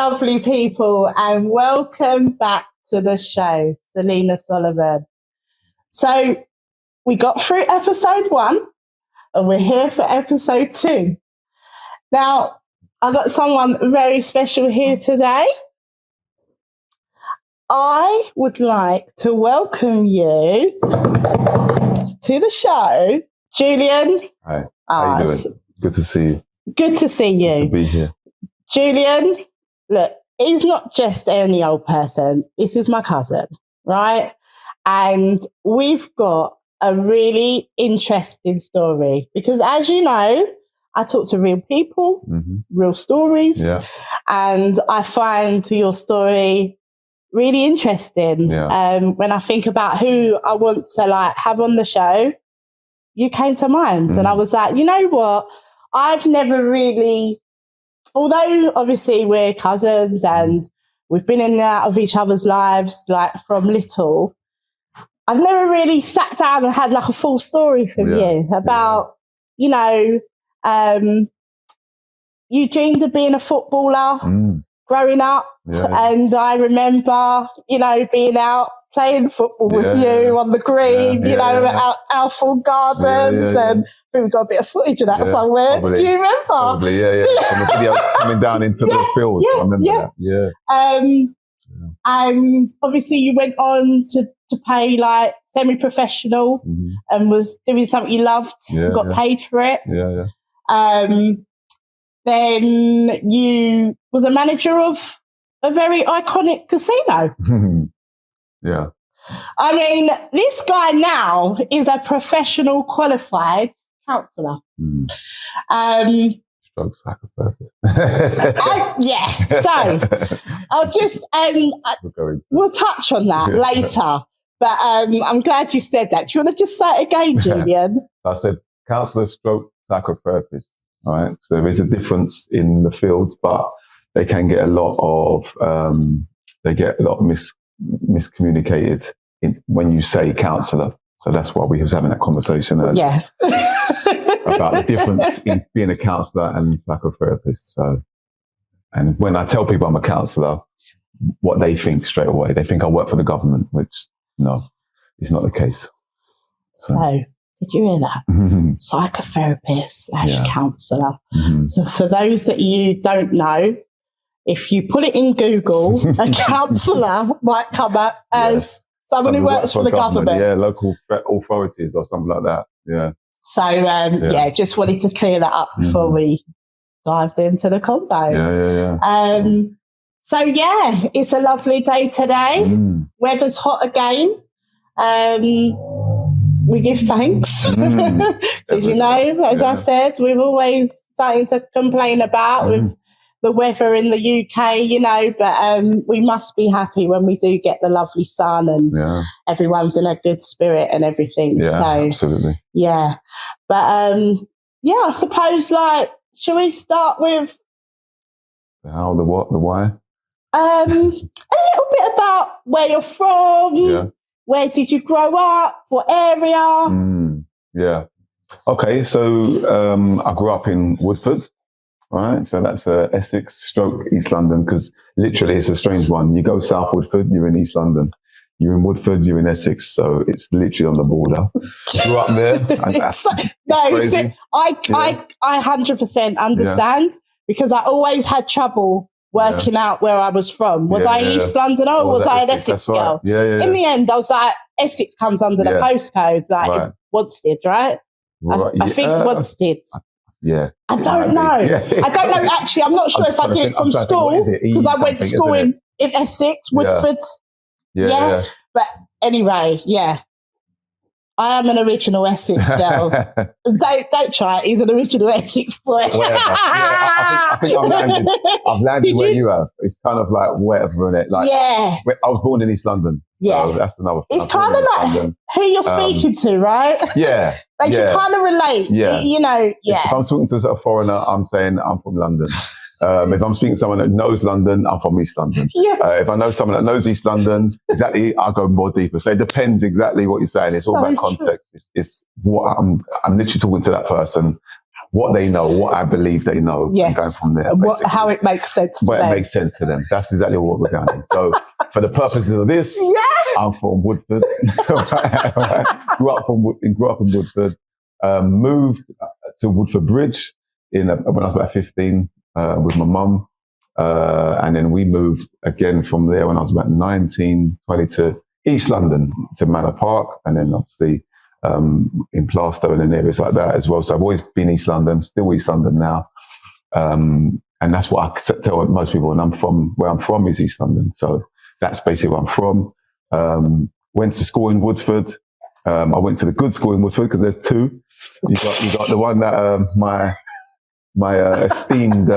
lovely people, and welcome back to the show, Selena Solomon. So we got through episode 1 and we're here for episode 2. Now, I've got someone very special here today. I would like to welcome you to the show, Julian. Hi, how you doing? Good to see you. Good to see you. Good to be here. Julian, look, he's not just any old person. This is my cousin, right? And we've got a really interesting story because, as you know, I talk to real people, real stories, and I find your story really interesting. When I think about who I want to have on the show, you came to mind, and I was like, you know what? I've never really, although obviously we're cousins and we've been in and out of each other's lives from little, I've never really sat down and had a full story from you about, you dreamed of being a footballer growing up. And I remember, being out playing football with you on the green, at Alford Gardens, and I think we got a bit of footage of that somewhere. Probably, do you remember? Probably, From the video coming down into the field. I remember that. And obviously you went on to play semi-professional and was doing something you loved, got paid for it. Then you was a manager of a very iconic casino. I mean, this guy now is a professional qualified counsellor. Stroke psychotherapist. So I'll just, we'll touch on that later. But I'm glad you said that. Do you want to just say it again, Julian? I said counsellor stroke psychotherapist. All right. So there is a difference in the fields, but they can get a lot of, miscommunicated when you say counsellor. So that's why we was having that conversation earlier. About the difference in being a counsellor and psychotherapist. So, and when I tell people I'm a counsellor, what they think straight away, they think I work for the government, which no, is not the case. So did you hear that? Psychotherapist / counsellor. So for those that you don't know, if you put it in Google, a counsellor might come up as someone who works for the government. Yeah, local authorities or something like that. Yeah. So, just wanted to clear that up before we dived into the combo. So, it's a lovely day today. Weather's hot again. We give thanks. Because, as I said, we've always something to complain about with the weather in the UK, but we must be happy when we do get the lovely sun and everyone's in a good spirit and everything. Yeah, so, absolutely. Yeah. But, I suppose, shall we start with the how, the what, the why? A little bit about where you're from. Where did you grow up? What area? Okay, so I grew up in Woodford. Right, so that's Essex / East London, because literally it's a strange one. You go South Woodford, you're in East London. You're in Woodford, you're in Essex, so it's literally on the border. Grew up there. And I 100% understand because I always had trouble working out where I was from. Was I East London or was I an Essex girl? Right. In the end, I was like, Essex comes under the postcode, Wanstead, right? I think Wanstead. I don't know. I don't know. Actually, I'm not sure if I did it from school because I went to school in Essex, Woodford. But anyway, I am an original Essex girl. Don't try it. He's an original Essex boy. I think I've landed where you have. It's kind of like whatever, innit? I was born in East London. So that's another thing. It's kind of like London. Who you're speaking to, right? You kind of relate. If I'm speaking to a foreigner, I'm saying I'm from London. If I'm speaking to someone that knows London, I'm from East London. If I know someone that knows East London, I'll go more deeper. So it depends exactly what you're saying. It's all about context. It's what I'm literally talking to that person. what they know, what I believe they know, and going from there. How it makes sense to them. It makes sense to them. That's exactly what we're going to do. So for the purposes of this, I'm from Woodford. Grew up in Woodford. Moved to Woodford Bridge when I was about 15 with my mum. And then we moved again from there when I was about 19, 20 to East London, to Manor Park, and then obviously in Plaistow and areas like that as well. So I've always been East London, still East London now. And that's what I tell most people where I'm from is East London. So that's basically where I'm from. Went to school in Woodford. I went to the good school in Woodford because there's two. You got the one that my esteemed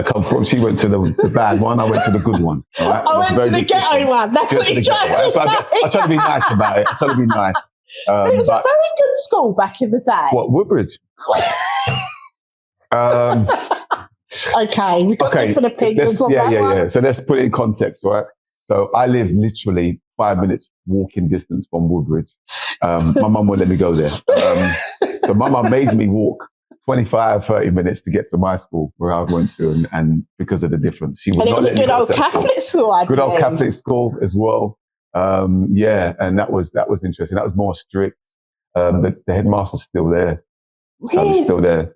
come from. She went to the bad one. I went to the good one. Right? I went to the ghetto one. That's what you tried to say. I try to be nice about it. I try to be nice. But it was a very good school back in the day. What, Woodbridge? Okay, we've got different opinions on that one. Yeah. So let's put it in context, right? So I live literally 5 minutes walking distance from Woodbridge. My mum won't let me go there. So my mum made me walk 25, 30 minutes to get to my school where I went to, and because of the difference. She and it was a good old Catholic school, I Good old Catholic school as well. And that was interesting. That was more strict. The headmaster's still there. Really? So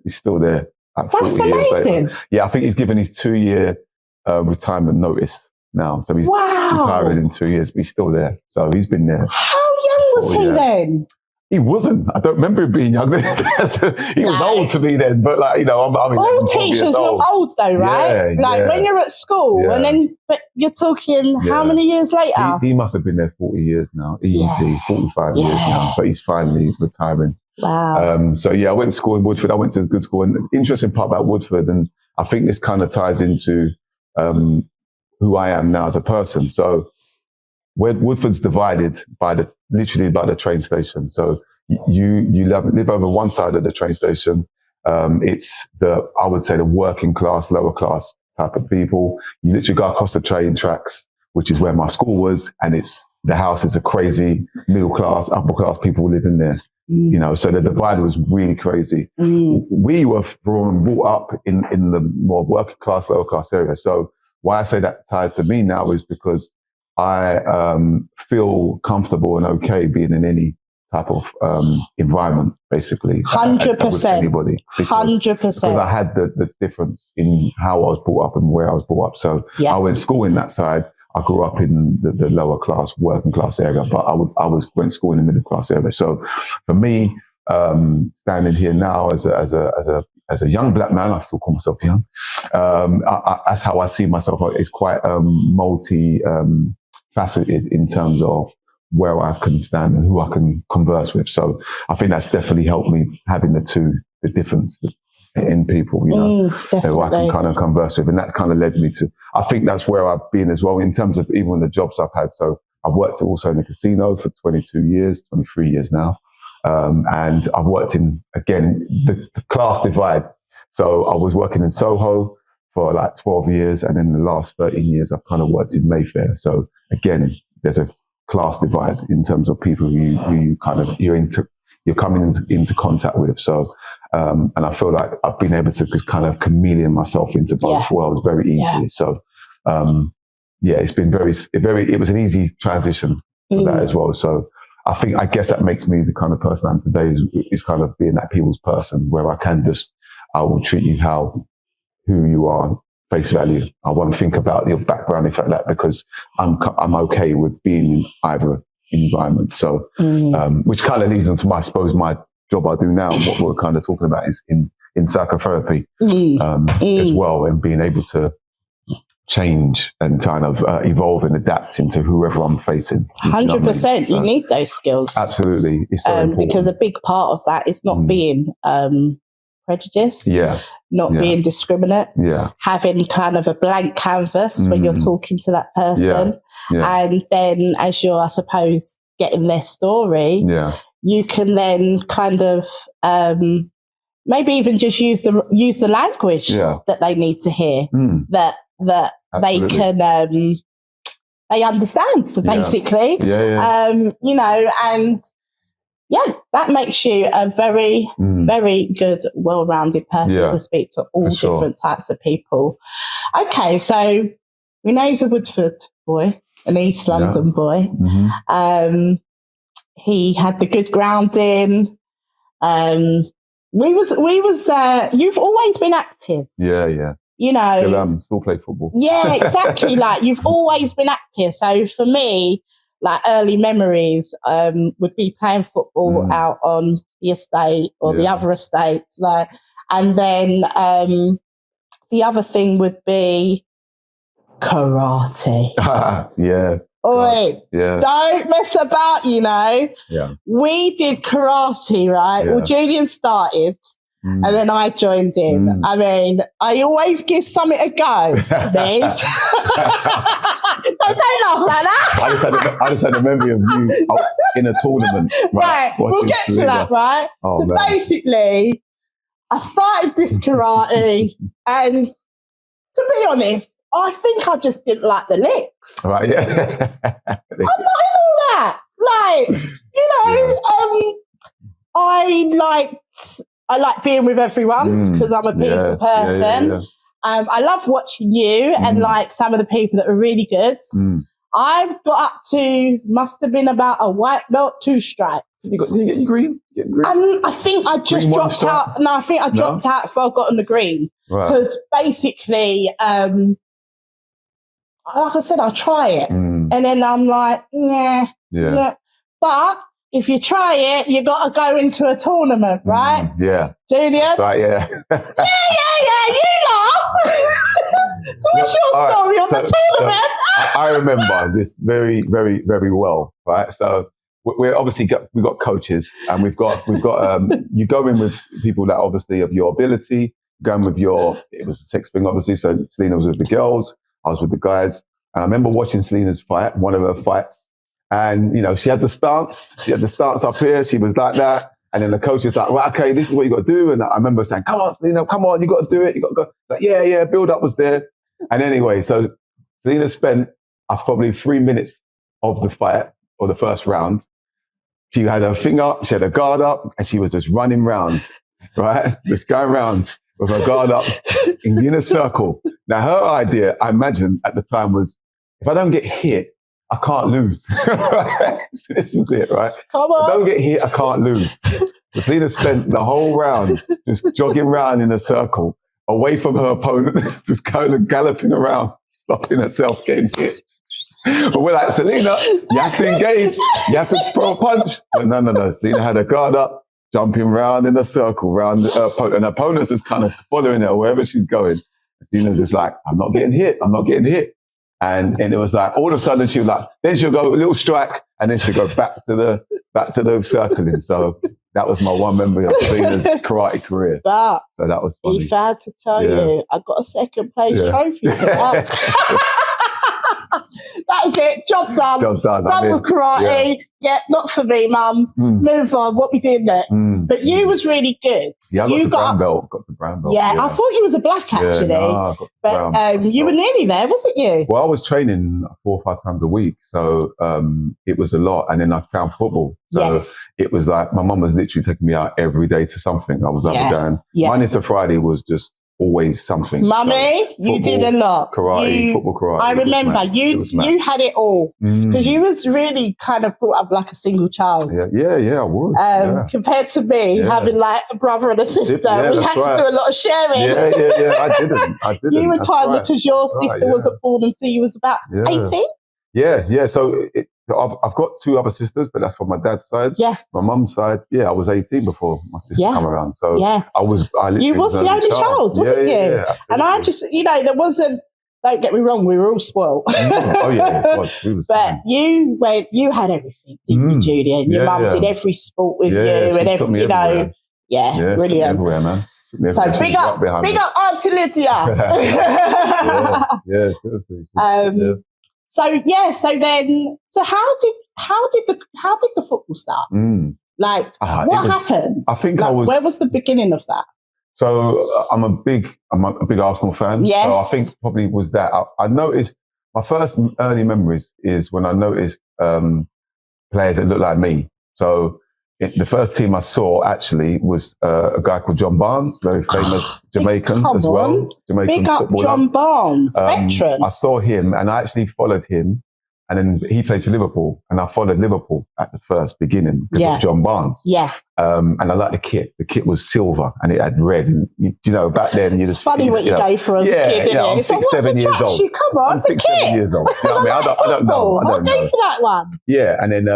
he's still there. That's amazing. Yeah, I think he's given his 2-year retirement notice now. So he's retiring in 2 years, but he's still there. So he's been there. How young was he then? He wasn't. I don't remember him being young. He was old to me then, but I'm all teachers look old though, right? When you're at school, and then but you're talking how many years later? He must have been there 40 years now. Easy, 45 years now, but he's finally retiring. Wow. So I went to school in Woodford. I went to a good school, and the interesting part about Woodford, and I think this kind of ties into who I am now as a person. So Woodford's divided literally by the train station. So you live over one side of the train station. It's I would say the working class, lower class type of people. You literally go across the train tracks, which is where my school was, and the houses are crazy, middle class, upper class people living there. So the divide was really crazy. We were brought up in the more working class, lower class area. So why I say that ties to me now is because I feel comfortable and okay being in any type of environment, basically. 100%. Anybody. 100%. Because I had the difference in how I was brought up and where I was brought up. So I went to school in that side. I grew up in the lower class, working class area, but I went to school in the middle class area. So for me, standing here now as a young black man, I still call myself young. That's how I see myself. It's quite faceted in terms of where I can stand and who I can converse with. So I think that's definitely helped me having the difference in people, who I can kind of converse with. And that kind of led me to, I think that's where I've been as well in terms of even the jobs I've had. So I've worked also in the casino for 22 years, 23 years now. And I've worked in, again, the class divide. So I was working in Soho for like 12 years. And in the last 13 years, I've kind of worked in Mayfair. So again, there's a class divide in terms of people who you're coming into contact with. So, and I feel like I've been able to just kind of chameleon myself into both worlds very easily. So, it's been it was an easy transition for that as well. So I guess that makes me the kind of person I am today is kind of being that people's person where I will treat you who you are, face value. I won't think about your background, in fact, that because I'm okay with being in either environment. So, which kind of leads into my job I do now. What we're kind of talking about is in psychotherapy as well, and being able to change and kind of evolve and adapt into whoever I'm facing. 100%. You need those skills. Absolutely. It's so important. Because a big part of that is not being prejudiced, not being discriminate, having kind of a blank canvas when you're talking to that person. And then as you're, I suppose, getting their story, you can then kind of maybe even just use the language that they need to hear, that they can they understand, basically. And yeah, that makes you a very, very good, well-rounded person to speak to all different types of people. Okay, so we know he's a Woodford boy, an East London boy. He had the good grounding. You've always been active. Yeah. You know, still play football. Yeah, exactly. Like you've always been active. So for me, like early memories would be playing football out on the estate or the other estates. Like, and then the other thing would be karate. Yeah. Oi, don't mess about, you know. Yeah. We did karate, right? Yeah. Well, Julian started and then I joined in. I mean, I always give something a go, me. Don't laugh like that. I just had a memory of you in a tournament. Right, we'll get to that, right? Oh, so basically, I started this karate and to be honest, I think I just didn't like the licks. Right, yeah. I'm not in all that. Like, you know, I like being with everyone because I'm a people person. Yeah. I love watching you and like some of the people that are really good. I've got up to, must have been about a white belt, 2 stripe. Did you get your green? I think I just dropped out. No, I think I dropped out before I got on the green. Because basically, like I said, I'll try it. And then I'm like, nah. But if you try it, you got to go into a tournament, right? Yeah. Julian? Right, yeah. You laugh. So what's your story on the tournament? I remember this very, very, very well, right? So we're obviously we've got coaches and we've got you go in with people that obviously have your ability, going with it was a sex thing, obviously. So Selena was with the girls, I was with the guys. And I remember watching Selena's fight, one of her fights. And, you know, she had the stance up here. She was like that. And then the coach is like, well, okay, this is what you got to do. And I remember saying, come on, Selena, come on, you got to do it. You got to go. Like, yeah, build up was there. And anyway, so Selena spent probably 3 minutes of the fight or the first round. She had her thing up, she had her guard up, and she was just running round, right? Just going round with her guard up in a circle. Now, her idea, I imagine at the time was, if I don't get hit, I can't lose. So this was it, right? Come on. If I don't get hit, I can't lose. Selena spent the whole round just jogging around in a circle, away from her opponent, just kind of galloping around, stopping herself getting hit. But we're like, Selena, you have to engage. You have to throw a punch. But no. Selena had her guard up, jumping round in a circle, round her opponent. And her opponent's just kind of following her wherever she's going. Selena's just like, I'm not getting hit. And it was like, all of a sudden she was like, then she'll go a little strike and then she'll go back to the circling. So that was my one memory of Selena's karate career. But so that was funny. If I had to tell you, I got a second place trophy for that. That was it. Job done. Done with karate. Yeah, not for me, Mum. Move on. What we doing next? But you was really good. Yeah, I got the brown belt. Yeah, I thought you was a black actually. No, but you were nearly there, wasn't you? Well, I was training 4 or 5 times a week, so it was a lot. And then I found football. So it was like my mum was literally taking me out every day to something. I was up and down. Monday to Friday was just always something. Mummy, you did a lot. Football, karate. I remember you had it all because you was really kind of brought up like a single child. Yeah, I was. Compared to me having like a brother and a sister, we had to do a lot of sharing. Yeah. I didn't. You were kind of because your sister wasn't born until you was about 18. Yeah. So I've got 2 other sisters, but that's from my dad's side. Yeah. My mum's side, I was 18 before my sister came around. So you was the only child, wasn't you? Yeah, and I just, there wasn't, don't get me wrong, we were all spoiled. It was. But you had everything, didn't you, Julian? Your mum did every sport with you and every, brilliant. Everywhere, man. So big up Auntie Lydia. Seriously. So how did the football start? Like what happened? I think where was the beginning of that? So I'm a big Arsenal fan. Yes. So I think probably was that. I noticed my first early memories is when I noticed players that looked like me. So the first team I saw actually was a guy called John Barnes, very famous Jamaican as well. Jamaican Big up footballer. John Barnes, veteran. I saw him and I actually followed him. And then he played for Liverpool, and I followed Liverpool at the first beginning because of John Barnes. Yeah. And I liked the kit. The kit was silver and it had red. And you know, back then it's funny what you go for as a kid, isn't it? I'm 6, 7 years old. Come on, I'm 6, 7 years old. You know what I mean? I don't know. I'll go for that one. Yeah, and then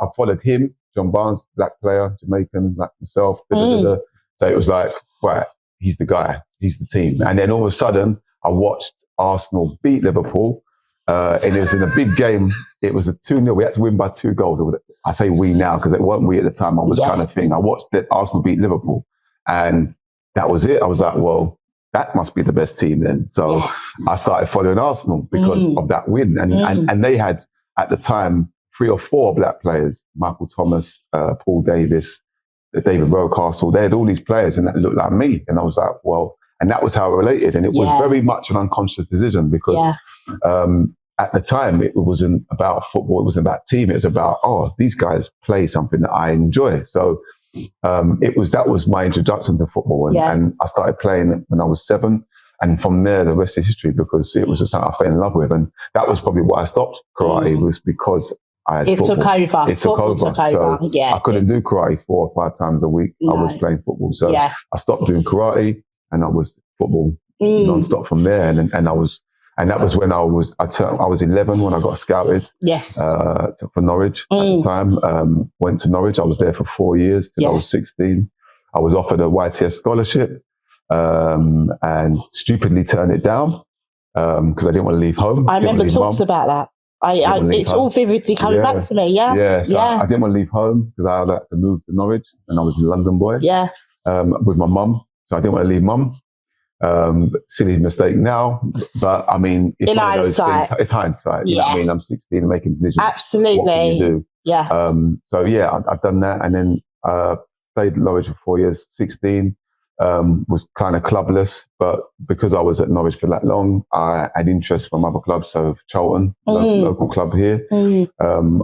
I followed him, John Barnes, black player, Jamaican, like myself. So it was like, right, he's the guy, he's the team. And then all of a sudden, I watched Arsenal beat Liverpool. And it was in a big game. It was a 2-0. We had to win by 2 goals. I say we now because it wasn't we at the time. I was kind of thing. I watched Arsenal beat Liverpool, and that was it. I was like, well, that must be the best team then. So I started following Arsenal because of that win. And they had at the time 3 or 4 black players: Michael Thomas, Paul Davis, David Rocastle. They had all these players, and that looked like me. And I was like, well. And that was how it related. And it was very much an unconscious decision because at the time, it wasn't about football. It wasn't about team. It was about, these guys play something that I enjoy. So that was my introduction to football. And I started playing when I was 7. And from there, the rest is history because it was just something I fell in love with. And that was probably why I stopped karate was because I had football. It took over. So I couldn't do karate 4 or 5 times a week. No. I was playing football. So I stopped doing karate. And I was football non-stop from there. And that was when I was 11 when I got scouted. Yes. For Norwich at the time. Went to Norwich. I was there for 4 years till I was 16. I was offered a YTS scholarship, and stupidly turned it down, because I didn't want to leave home. I remember talks about that. It's all vividly coming back to me. Yeah. So I didn't want to leave home because I had to move to Norwich and I was a London boy. Yeah. With my mum. So I didn't want to leave mum. Silly mistake now, but I mean, it's in one of those hindsight. things. It's hindsight. You know what I mean? I'm 16 and making decisions. Absolutely. What can you do? Yeah. I've done that, and then stayed at Norwich for 4 years. 16, was kind of clubless, but because I was at Norwich for that long, I had interest from other clubs. So Charlton, local club here. I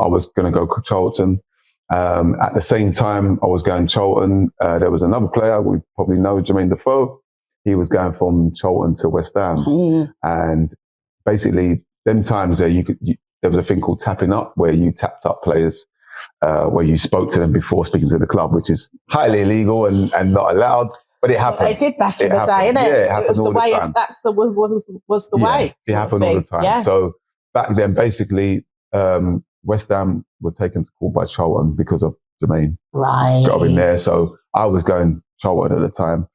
was going to go to Charlton. At the same time I was going Charlton, there was another player we probably know, Jermaine Defoe. He was going from Charlton to West Ham. And basically, them times there, there was a thing called tapping up, where you tapped up players, where you spoke to them before speaking to the club, which is highly illegal and not allowed. But it happened. They did back in the day, innit? Yeah, it was the way. Was the way. It happened all the time. Yeah. So back then, basically, West Ham were taken to court by Charlton because of Jermaine. Right. Got in there. So I was going Charlton at the time.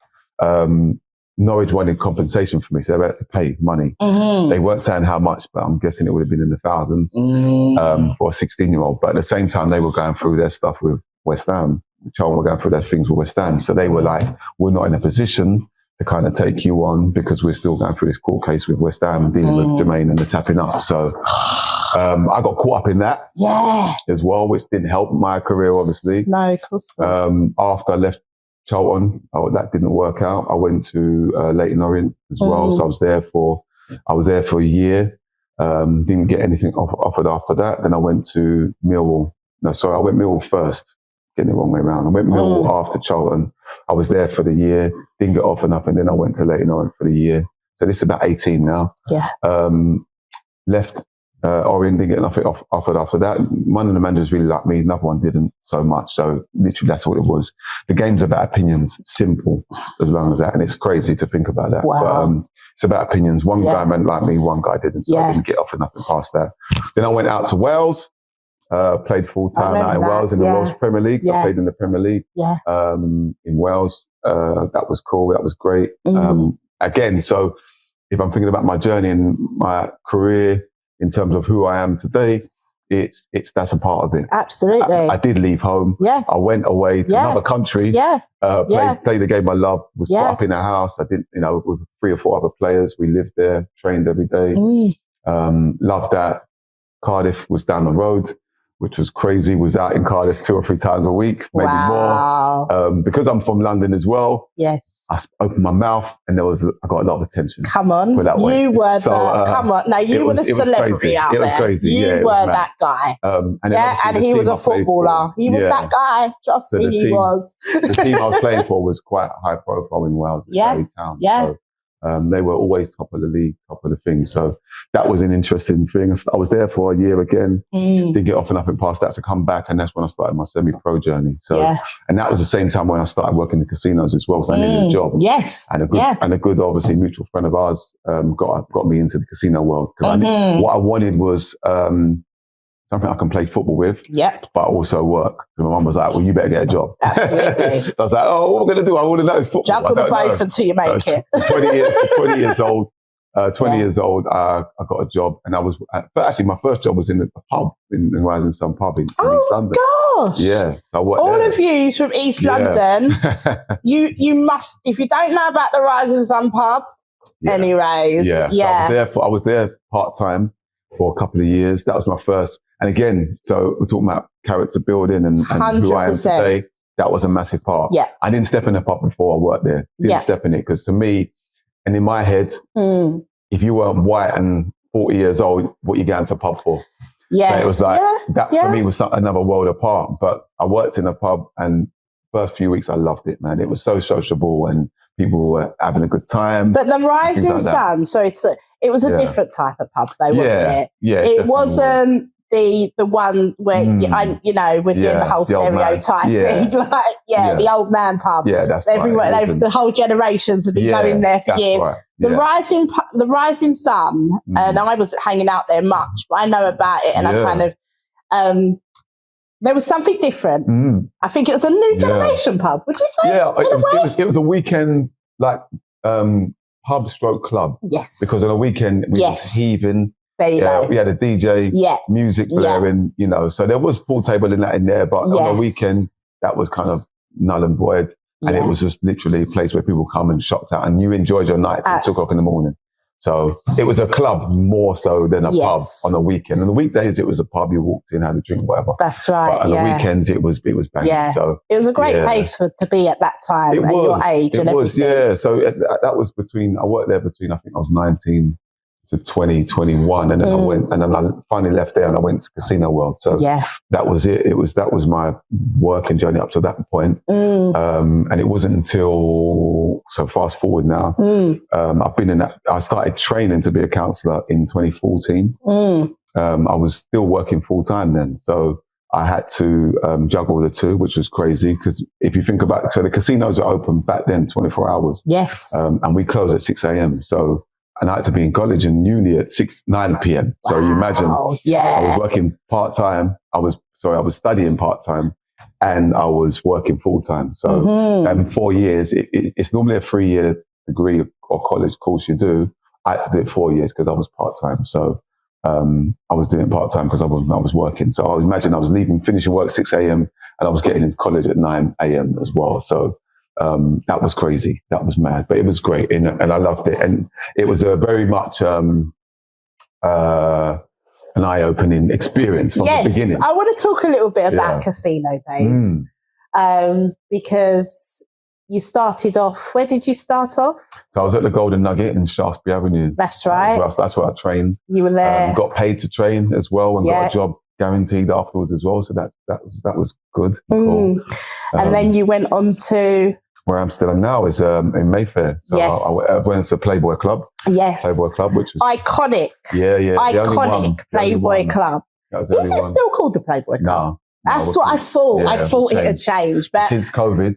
Norwich wanted compensation for me, so they had to pay money. They weren't saying how much, but I'm guessing it would have been in the thousands for a 16-year-old. But at the same time, they were going through their stuff with West Ham. Charlton were going through their things with West Ham. So they were like, we're not in a position to kind of take you on because we're still going through this court case with West Ham, dealing with Jermaine and the tapping up. So I got caught up in that as well, which didn't help my career, obviously. No, of course not. After I left Charlton, that didn't work out. I went to Leyton Orient as well. So I was there for a year. Didn't get anything offered after that. Then I went to Millwall. No, sorry, I went Millwall first. Getting the wrong way around. I went Millwall after Charlton. I was there for the year. Didn't get offered nothing. Then I went to Leyton Orient for the year. So this is about 18 now. Yeah. Left Orient, didn't get nothing offered after that. One of the managers really liked me. Another one didn't so much. So literally that's what it was. The game's about opinions. Simple as long as that. And it's crazy to think about that. Wow. But it's about opinions. One guy meant like me, one guy didn't. So I didn't get offered nothing past that. Then I went out to Wales. Played full-time out in Wales in the Welsh Premier League. So I played in the Premier League in Wales. That was cool. That was great. Again, so if I'm thinking about my journey and my career in terms of who I am today, that's a part of it. Absolutely. I did leave home. Yeah. I went away to another country. Yeah. Played the game I loved, was put up in a house. I didn't, with 3 or 4 other players. We lived there, trained every day. Loved that. Cardiff was down the road. which was crazy. Was out in Cardiff 2 or 3 times a week, maybe more. Because I'm from London as well. Yes. I opened my mouth and I got a lot of attention. Come on. You were come on. No, you were the celebrity out there. It was crazy. You were that guy. And he was a footballer. He was that guy. Trust me, he was. The team I was playing for was quite high profile in Wales. Town. Yeah. So, they were always top of the league, top of the thing. So that was an interesting thing. I was there for a year again. Didn't get often up and past that to come back. And that's when I started my semi-pro journey. So, and that was the same time when I started working in casinos as well. So I needed a job. Yes. And a good, obviously, mutual friend of ours got me into the casino world. Because what I wanted was something I can play football with, but also work. So my mum was like, well, you better get a job. Absolutely. So I was like, oh, what am I going to do? I want to know is football. Juggle the both until you make it. 20 years old. 20 years old, I got a job, and but actually my first job was in a pub, in Rising Sun pub in East London. Gosh. Yeah. So I worked all there. of you from East London, you must, if you don't know about the Rising Sun pub, anyways. Yeah. So I was there part-time for a couple of years. That was my first. And again, so we're talking about character building and who I am today. That was a massive part. Yeah. I didn't step in a pub before I worked there. Didn't step in it because to me, and in my head, if you weren't white and 40 years old, what you going to pub for? Yeah. So it was like, that for me was another world apart. But I worked in a pub, and first few weeks I loved it, man. It was so sociable and people were having a good time. But the Rising Sun, so it was a different type of pub though, wasn't it? Yeah. It wasn't the one where, we're doing the whole stereotype thing. The old man pub. Yeah, that's everywhere. Right. The whole generations have been going there for years. Right. The Rising Sun, and I wasn't hanging out there much, but I know about it, and I kind of, there was something different. I think it was a new generation pub. Would you say? Yeah, it was a weekend, like, pub stroke club. Yes. Because on a weekend, we was heaving. There you go. We had a DJ, music blaring, so there was pool table in there, but on the weekend, that was kind of null and void. And it was just literally a place where people come and shopped out, and you enjoyed your night till 2 o'clock in the morning. So it was a club more so than a pub on the weekend. On the weekdays, it was a pub. You walked in, had a drink, whatever. That's right. But on the weekends, it was banging. Yeah. So it was a great place to be at that time at your age and everything. Yeah. So that was I worked there between, I think I was 19 to 20, 21. And then I went, and then I finally left there and I went to Casino World. So that was it. That was my working journey up to that point. And it wasn't until, so fast forward now, I've been in that, I started training to be a counsellor in 2014. I was still working full time then. So I had to juggle the two, which was crazy because if you think about it, so the casinos are open back then 24 hours. Yes. And we close at 6 a.m. So, and I had to be in college and uni at 9 p.m. So you imagine, I was working part-time. I was studying part-time and I was working full-time. So 4 years, it's normally a 3-year degree or college course you do. I had to do it 4 years because I was part-time. So I was doing it part-time because I was working. So I imagine I was finishing work at 6 a.m. and I was getting into college at 9 a.m. as well. So that was crazy. That was mad, but it was great. And I loved it. And it was a very much an eye-opening experience from the beginning. I want to talk a little bit about casino days because you started off, where did you start off? So I was at the Golden Nugget in Shaftesbury Avenue. That's right. That's where I trained. You were there. Got paid to train as well and got a job guaranteed afterwards as well. So that was good. Cool. And then you went on to... Where I'm still now is in Mayfair. So I went to Playboy Club. Yes. Playboy Club, which was... Iconic. Yeah. Iconic Playboy Club. Is it still called the Playboy Club? No. That's what I thought. Yeah, I thought it had changed. But since COVID.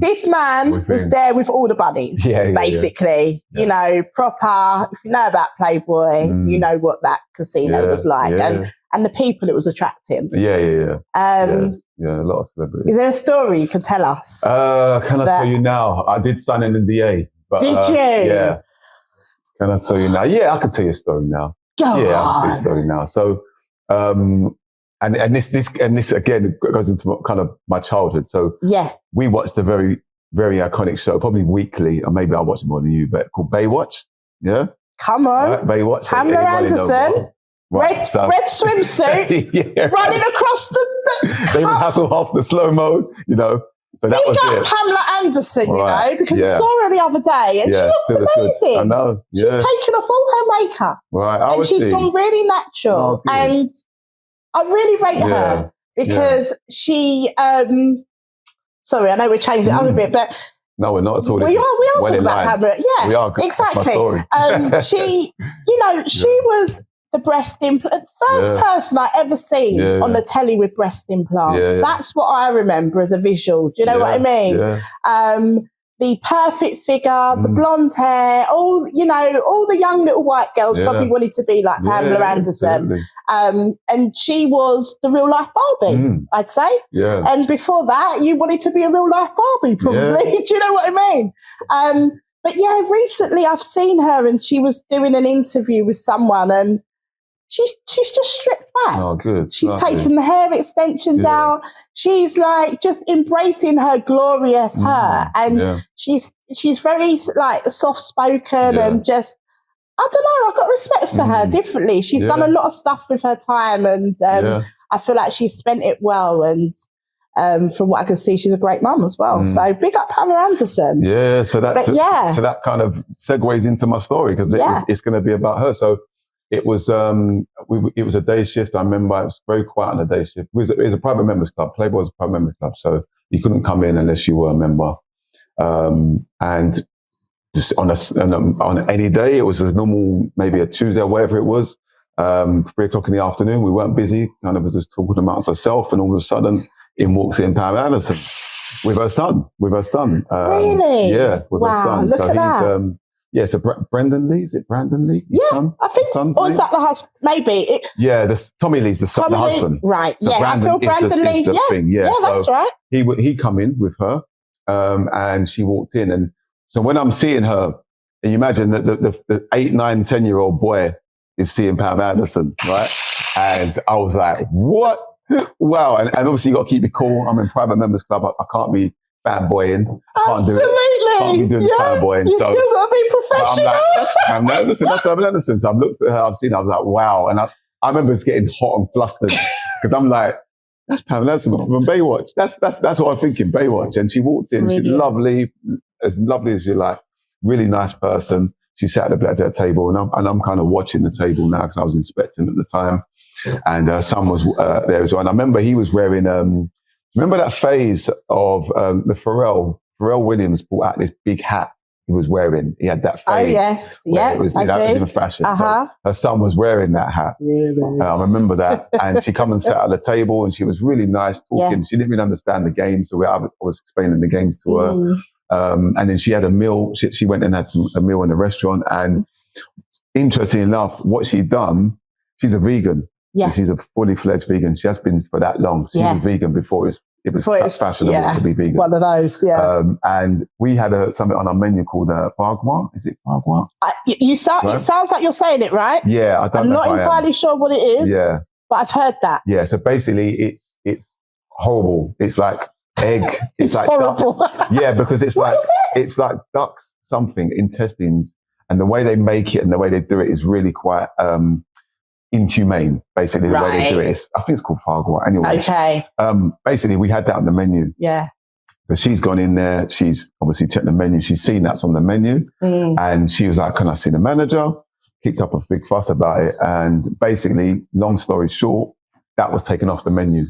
This man was there with all the bunnies, basically. Yeah. Proper. If you know about Playboy, you know what that casino was like. And the people it was attracting. Yeah. A lot of celebrities. Is there a story you can tell us? Can I tell you now? I did sign an NDA. But, did you? Yeah. Can I tell you now? Yeah, I can tell you a story now. Go on. I can tell you a story now. So, and this again goes into kind of my childhood. So we watched a very, very iconic show, probably weekly, or maybe I watched it more than you, but called Baywatch. Yeah. Come on. Right, Baywatch. Pamela Anderson. Right, red swimsuit, running across the they would hustle off the slow-mo, you know. So that was it. Pamela Anderson, you know, because I saw her the other day and she looks amazing. I know. She's taken off all her makeup. Right. And she's gone really natural. And I really rate her because she, sorry, I know we're changing it up a bit, but no, we're not at all. We are talking about Pamela. Yeah, we are. Exactly. She, you know, she was the breast implant, first person I ever seen on the telly with breast implants. That's what I remember as a visual. Do you know what I mean? The perfect figure, the blonde hair, all the young little white girls probably wanted to be like Pamela Anderson. And she was the real life Barbie, I'd say. Yeah. And before that, you wanted to be a real life Barbie, probably. Do you know what I mean? But yeah, recently I've seen her and she was doing an interview with someone and she's just stripped back. Oh, good. She's taken the hair extensions out. She's like just embracing her glorious hair, and she's very like soft spoken and just, I don't know. I've got respect for her differently. She's done a lot of stuff with her time, and I feel like she's spent it well. And from what I can see, she's a great mum as well. So big up Pamela Anderson. Yeah. So that kind of segues into my story because it's going to be about her. So. It was it was a day shift. I remember it was very quiet on a day shift. It was a private members club. Playboy was a private members club, so you couldn't come in unless you were a member. And just on any day, it was a normal, maybe a Tuesday or whatever it was. 3:00 in the afternoon, we weren't busy. Kind of was just talking amongst herself, and all of a sudden, in walks in Pamela Anderson with her son. Really? Yeah, with her son. Look at that. Yeah, so Brendan Lee, is it Brandon Lee? Son? I think, or is that the husband? Maybe. Tommy Lee's the husband. Right, so I feel Brandon Lee, that's right. He come in with her, and she walked in, and so when I'm seeing her, and you imagine that the 8, 9, 10-year-old boy is seeing Pam Anderson, right? And I was like, what? Wow, and obviously you got to keep it cool. I'm in private members club. I can't be fanboying. Absolutely. Can't be doing fanboying. You still got to be professional. I'm like, that's Pamela Anderson. That's Pamela Anderson. So I've looked at her, I've seen her, I was like, wow. And I remember it's getting hot and flustered because I'm like, that's Pamela Anderson from Baywatch. That's what I'm thinking, Baywatch. And she walked in, she's lovely as you like, really nice person. She sat at the blackjack table and I'm kind of watching the table now because I was inspecting at the time. And her son was there as well. And I remember he was wearing, remember that phase of the Pharrell Williams brought out this big hat he was wearing. He had that phase. Oh, yes. Yeah, that was in fashion. So her son was wearing that hat. Really? I remember that. And she come and sat at the table and she was really nice talking. Yeah. She didn't really understand the game. So I was explaining the games to her. And then she had a meal. She went and had a meal in the restaurant. And interestingly enough, what she'd done, she's a vegan. Yeah. So she's a fully fledged vegan. She has been for that long. She was vegan before it was fashionable to be vegan. One of those, and we had something on our menu called foie gras. Is it foie gras? It sounds like you're saying it right. Yeah, I'm not entirely sure what it is. Yeah, but I've heard that. Yeah, so basically, it's horrible. It's like egg. It's like horrible. Ducks. Yeah, because it's it's like ducks something intestines, and the way they make it and the way they do it is really quite inhumane, basically, the way they do it. I think it's called foie gras. Anyway. Okay. Basically, we had that on the menu. Yeah. So she's gone in there. She's obviously checked the menu. She's seen that's on the menu. And she was like, can I see the manager? Kicked up a big fuss about it. And basically, long story short, that was taken off the menu.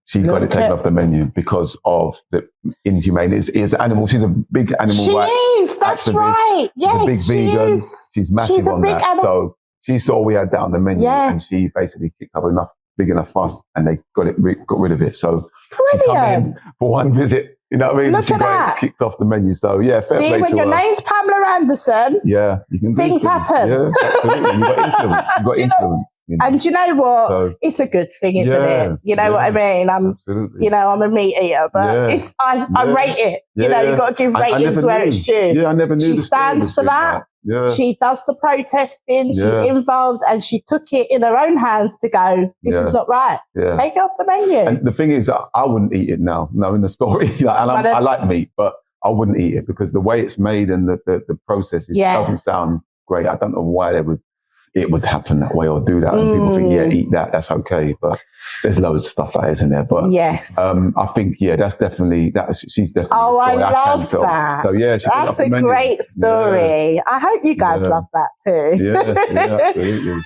She got it taken off the menu because of the inhumane. It's animal. She's a big animal rights activist. That's right. Yes, she's a big vegan. She's massive on that. So she saw we had that on the menu and she basically kicked up big enough fuss and they got rid of it. So brilliant. She come in for one visit, you know what I mean? Look at that. Kicked off the menu. So yeah, fair play to her. See, when your name's Pamela Anderson, you can things happen. Yeah, absolutely. You've got influence. You've got influence. You know? And you know what? So, it's a good thing, isn't it? You know what I mean? I'm a meat eater, but I rate it. You know, you've got to give ratings where it's due. Yeah, I never knew. She stands for that. Yeah. She does the protesting. She's involved, and she took it in her own hands to go, this is not right. Yeah. Take it off the menu. And the thing is, I wouldn't eat it now, knowing the story. I like meat, but I wouldn't eat it because the way it's made and the process doesn't sound great. I don't know why they would it would happen that way or do that. And people think, yeah, eat that, that's okay. But there's loads of stuff that isn't there. But yes, I think, yeah, she's definitely. Oh, I love that. So yeah, that's a great story. Yeah. I hope you guys love that too. Yeah, absolutely.